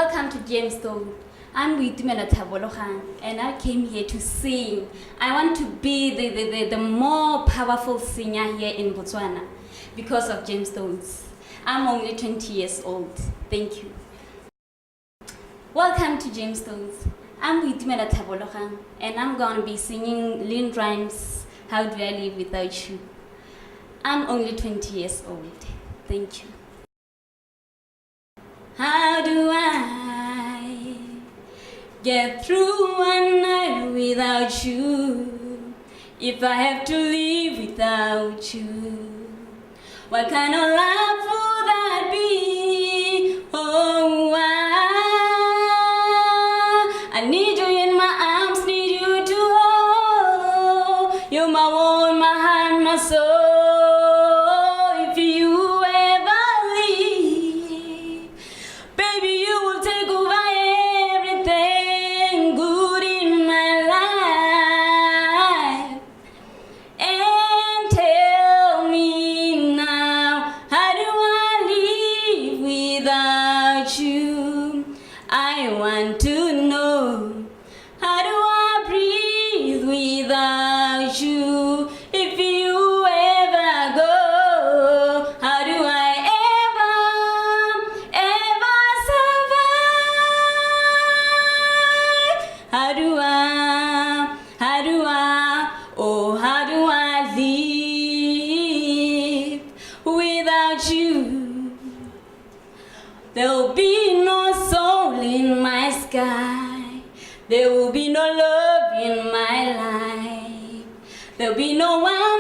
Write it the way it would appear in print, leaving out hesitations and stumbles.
Welcome to Gemstone. I'm Boitumelo Tlhabologang, and I came here to sing. I want to be the more powerful singer here in Botswana because of Gemstones. I'm only 20 years old. Thank you. Welcome to Gemstones. I'm Boitumelo Tlhabologang, and I'm going to be singing lean rhymes, How Do I Live Without You? I'm only 20 years old. Thank you. How do I get through one night without you? If I have to live without you, what kind of life would that be? Oh, I need you in my arms, need you to hold. You're my one, my heart, my soul. If you ever leave, baby, you will take over everything good in my life. And tell me now, how do I live without you? I want to know, how do I breathe without you? If you ever go, how do I ever survive? How do I live without you? There'll be no soul in my sky. There will be no love in my life. There'll be no one